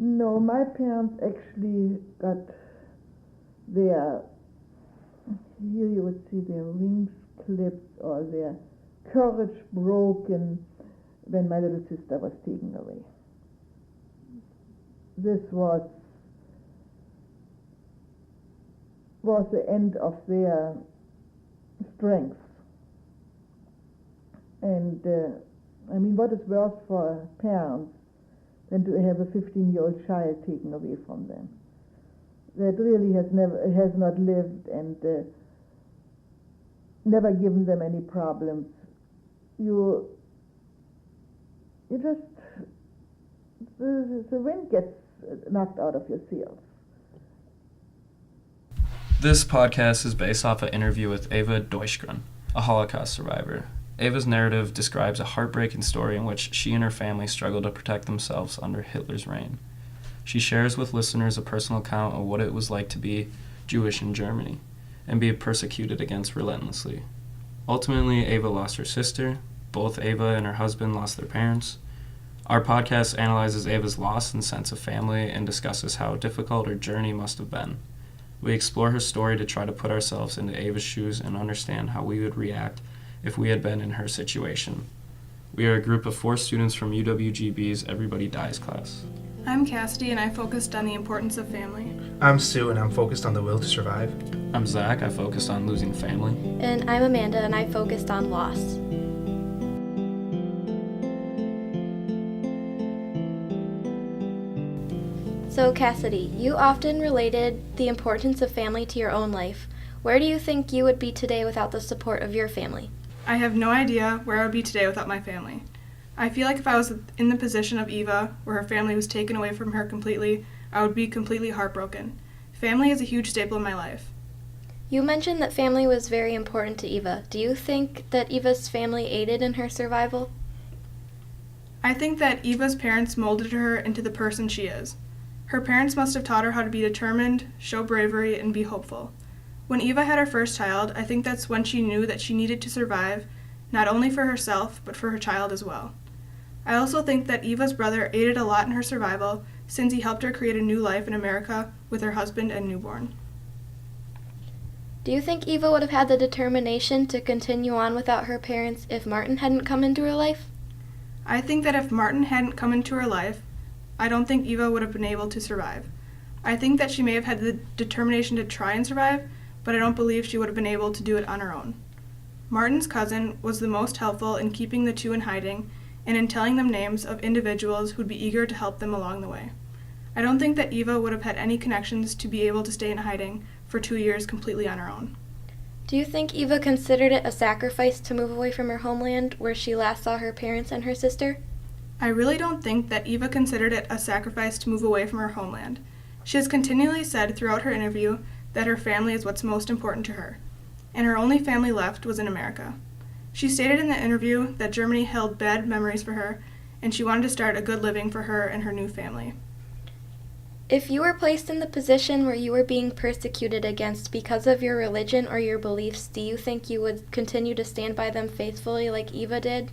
No, my parents actually got their, here you would see their wings clipped or their courage broken when my little sister was taken away. This was the end of their strength. And what is worse for parents than to have a 15-year-old child taken away from them? That really has not lived and never given them any problems. You just, the wind gets knocked out of your sails. This podcast is based off an interview with Eva Deutschron, a Holocaust survivor. Eva's narrative describes a heartbreaking story in which she and her family struggled to protect themselves under Hitler's reign. She shares with listeners a personal account of what it was like to be Jewish in Germany and be persecuted against relentlessly. Ultimately, Eva lost her sister. Both Eva and her husband lost their parents. Our podcast analyzes Eva's loss and sense of family and discusses how difficult her journey must have been. We explore her story to try to put ourselves into Eva's shoes and understand how we would react if we had been in her situation. We are a group of 4 students from UWGB's Everybody Dies class. I'm Cassidy, and I focused on the importance of family. I'm Sue, and I'm focused on the will to survive. I'm Zach. I focused on losing family. And I'm Amanda, and I focused on loss. So, Cassidy, you often related the importance of family to your own life. Where do you think you would be today without the support of your family? I have no idea where I would be today without my family. I feel like if I was in the position of Eva, where her family was taken away from her completely, I would be completely heartbroken. Family is a huge staple in my life. You mentioned that family was very important to Eva. Do you think that Eva's family aided in her survival? I think that Eva's parents molded her into the person she is. Her parents must have taught her how to be determined, show bravery, and be hopeful. When Eva had her first child, I think that's when she knew that she needed to survive, not only for herself, but for her child as well. I also think that Eva's brother aided a lot in her survival, since he helped her create a new life in America with her husband and newborn. Do you think Eva would have had the determination to continue on without her parents if Martin hadn't come into her life? I think that if Martin hadn't come into her life, I don't think Eva would have been able to survive. I think that she may have had the determination to try and survive, but I don't believe she would have been able to do it on her own. Martin's cousin was the most helpful in keeping the two in hiding and in telling them names of individuals who'd be eager to help them along the way. I don't think that Eva would have had any connections to be able to stay in hiding for 2 years completely on her own. Do you think Eva considered it a sacrifice to move away from her homeland where she last saw her parents and her sister? I really don't think that Eva considered it a sacrifice to move away from her homeland. She has continually said throughout her interview that her family is what's most important to her, and her only family left was in America. She stated in the interview that Germany held bad memories for her, and she wanted to start a good living for her and her new family. If you were placed in the position where you were being persecuted against because of your religion or your beliefs, do you think you would continue to stand by them faithfully like Eva did?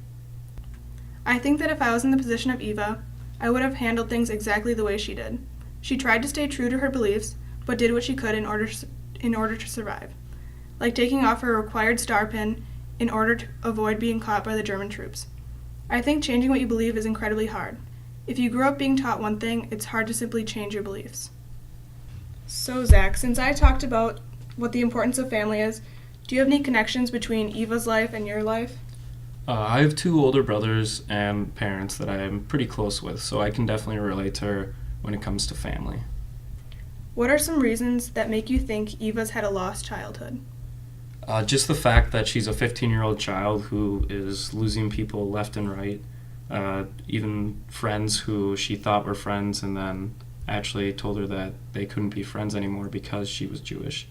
I think that if I was in the position of Eva, I would have handled things exactly the way she did. She tried to stay true to her beliefs, but did what she could in order to survive, like taking off her required star pin in order to avoid being caught by the German troops. I think changing what you believe is incredibly hard. If you grew up being taught one thing, it's hard to simply change your beliefs. So Zach, since I talked about what the importance of family is, do you have any connections between Eva's life and your life? I have 2 older brothers and parents that I am pretty close with, so I can definitely relate to her when it comes to family. What are some reasons that make you think Eva's had a lost childhood? Just the fact that she's a 15-year-old child who is losing people left and right, even friends who she thought were friends and then actually told her that they couldn't be friends anymore because she was Jewish.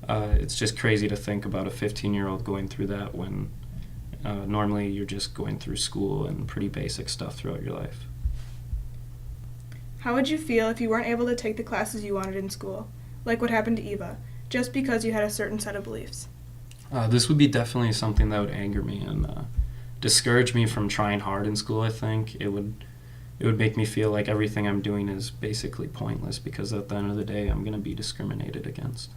It's just crazy to think about a 15-year-old going through that when normally you're just going through school and pretty basic stuff throughout your life. How would you feel if you weren't able to take the classes you wanted in school, like what happened to Eva, just because you had a certain set of beliefs? This would be definitely something that would anger me and discourage me from trying hard in school, I think. It would it would make me feel like everything I'm doing is basically pointless because at the end of the day, I'm going to be discriminated against.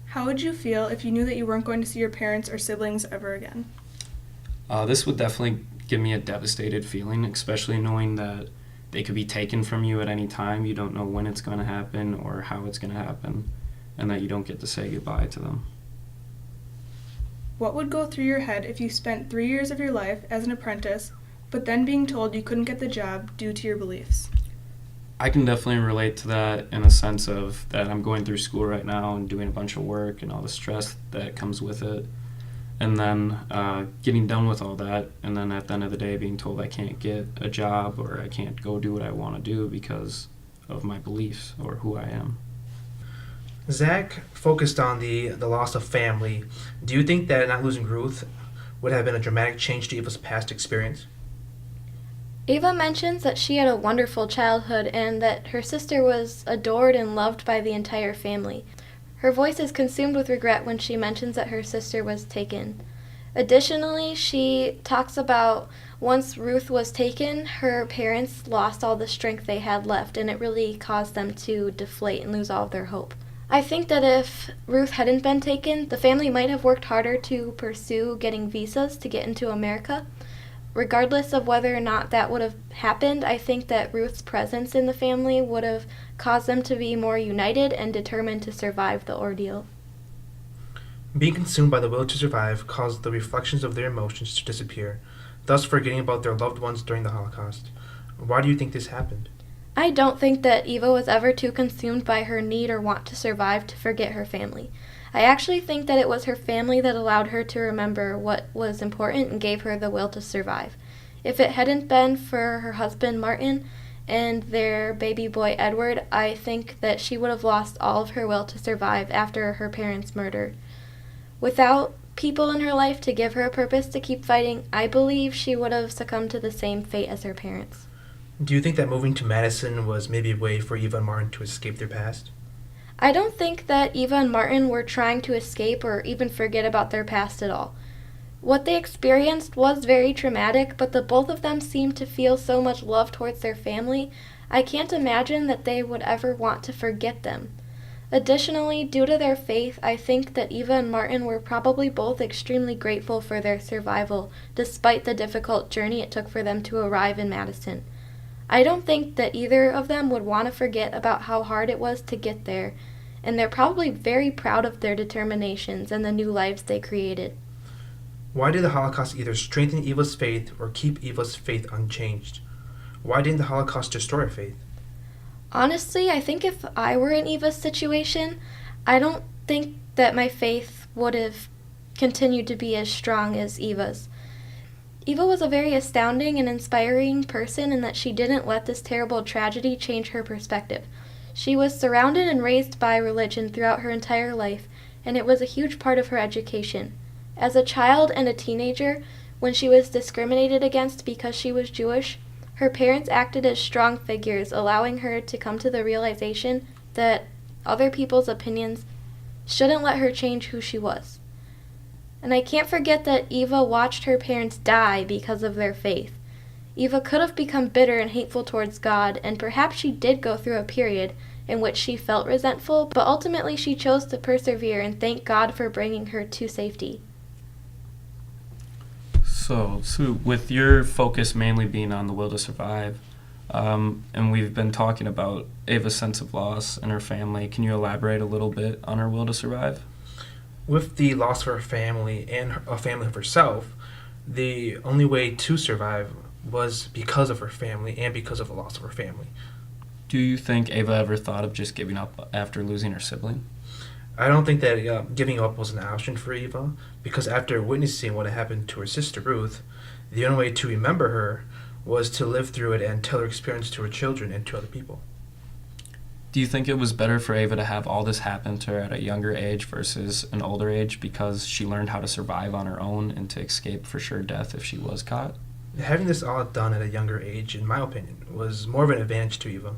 How would you feel if you knew that you weren't going to see your parents or siblings ever again? This would definitely give me a devastated feeling, especially knowing that they could be taken from you at any time. You don't know when it's going to happen or how it's going to happen, and that you don't get to say goodbye to them. What would go through your head if you spent 3 years of your life as an apprentice, but then being told you couldn't get the job due to your beliefs? I can definitely relate to that in the sense of that I'm going through school right now and doing a bunch of work and all the stress that comes with it. And then getting done with all that, and then at the end of the day being told I can't get a job or I can't go do what I want to do because of my beliefs or who I am. Zach focused on the loss of family. Do you think that not losing Ruth would have been a dramatic change to Eva's past experience? Eva mentions that she had a wonderful childhood and that her sister was adored and loved by the entire family. Her voice is consumed with regret when she mentions that her sister was taken. Additionally, she talks about once Ruth was taken, her parents lost all the strength they had left, and it really caused them to deflate and lose all of their hope. I think that if Ruth hadn't been taken, the family might have worked harder to pursue getting visas to get into America. Regardless of whether or not that would have happened, I think that Ruth's presence in the family would have caused them to be more united and determined to survive the ordeal. Being consumed by the will to survive caused the reflections of their emotions to disappear, thus forgetting about their loved ones during the Holocaust. Why do you think this happened? I don't think that Eva was ever too consumed by her need or want to survive to forget her family. I actually think that it was her family that allowed her to remember what was important and gave her the will to survive. If it hadn't been for her husband Martin and their baby boy Edward, I think that she would have lost all of her will to survive after her parents' murder. Without people in her life to give her a purpose to keep fighting, I believe she would have succumbed to the same fate as her parents. Do you think that moving to Madison was maybe a way for Eva and Martin to escape their past? I don't think that Eva and Martin were trying to escape or even forget about their past at all. What they experienced was very traumatic, but the both of them seemed to feel so much love towards their family, I can't imagine that they would ever want to forget them. Additionally, due to their faith, I think that Eva and Martin were probably both extremely grateful for their survival, despite the difficult journey it took for them to arrive in Madison. I don't think that either of them would want to forget about how hard it was to get there, and they're probably very proud of their determinations and the new lives they created. Why did the Holocaust either strengthen Eva's faith or keep Eva's faith unchanged? Why didn't the Holocaust destroy her faith? Honestly, I think if I were in Eva's situation, I don't think that my faith would have continued to be as strong as Eva's. Eva was a very astounding and inspiring person in that she didn't let this terrible tragedy change her perspective. She was surrounded and raised by religion throughout her entire life, and it was a huge part of her education. As a child and a teenager, when she was discriminated against because she was Jewish, her parents acted as strong figures, allowing her to come to the realization that other people's opinions shouldn't let her change who she was. And I can't forget that Eva watched her parents die because of their faith. Eva could have become bitter and hateful towards God, and perhaps she did go through a period in which she felt resentful, but ultimately she chose to persevere and thank God for bringing her to safety. So with your focus mainly being on the will to survive, and we've been talking about Ava's sense of loss and her family, can you elaborate a little bit on her will to survive? With the loss of her family and a family of herself, the only way to survive was because of her family and because of the loss of her family. Do you think Ava ever thought of just giving up after losing her sibling? I don't think that giving up was an option for Eva, because after witnessing what had happened to her sister Ruth, the only way to remember her was to live through it and tell her experience to her children and to other people. Do you think it was better for Ava to have all this happen to her at a younger age versus an older age because she learned how to survive on her own and to escape for sure death if she was caught? Having this all done at a younger age, in my opinion, was more of an advantage to Eva.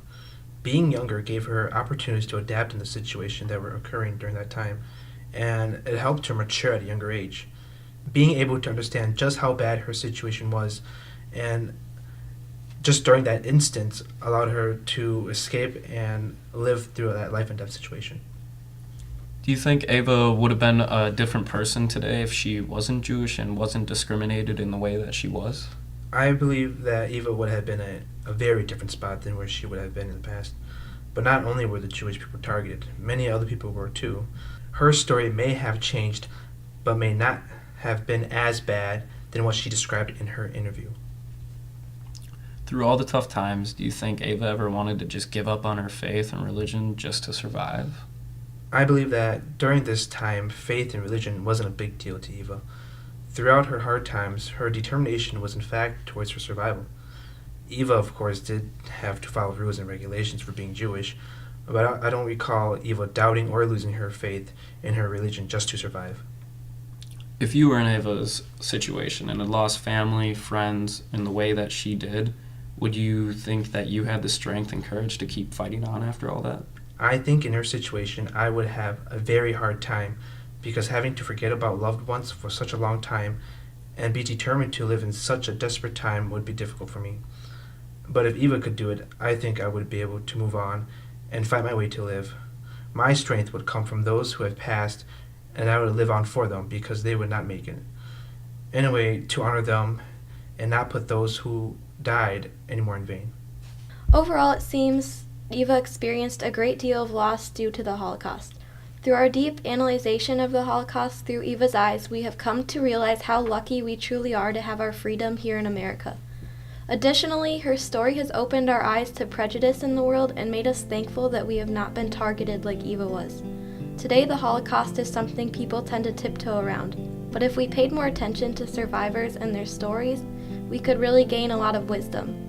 Being younger gave her opportunities to adapt in the situation that were occurring during that time, and it helped her mature at a younger age. Being able to understand just how bad her situation was and just during that instant allowed her to escape and live through that life and death situation. Do you think Ava would have been a different person today if she wasn't Jewish and wasn't discriminated in the way that she was? I believe that Eva would have been a very different spot than where she would have been in the past. But not only were the Jewish people targeted, many other people were too. Her story may have changed, but may not have been as bad than what she described in her interview. Through all the tough times, do you think Ava ever wanted to just give up on her faith and religion just to survive? I believe that during this time, faith and religion wasn't a big deal to Eva. Throughout her hard times, her determination was in fact towards her survival. Eva, of course, did have to follow rules and regulations for being Jewish, but I don't recall Eva doubting or losing her faith in her religion just to survive. If you were in Ava's situation and had lost family, friends, in the way that she did, would you think that you had the strength and courage to keep fighting on after all that? I think in her situation, I would have a very hard time because having to forget about loved ones for such a long time and be determined to live in such a desperate time would be difficult for me. But if Eva could do it, I think I would be able to move on and fight my way to live. My strength would come from those who have passed, and I would live on for them because they would not make it. In a way, to honor them and not put those who died anymore in vain. Overall, it seems Eva experienced a great deal of loss due to the Holocaust. Through our deep analyzation of the Holocaust through Eva's eyes, we have come to realize how lucky we truly are to have our freedom here in America. Additionally, her story has opened our eyes to prejudice in the world and made us thankful that we have not been targeted like Eva was. Today, the Holocaust is something people tend to tiptoe around, but if we paid more attention to survivors and their stories, we could really gain a lot of wisdom.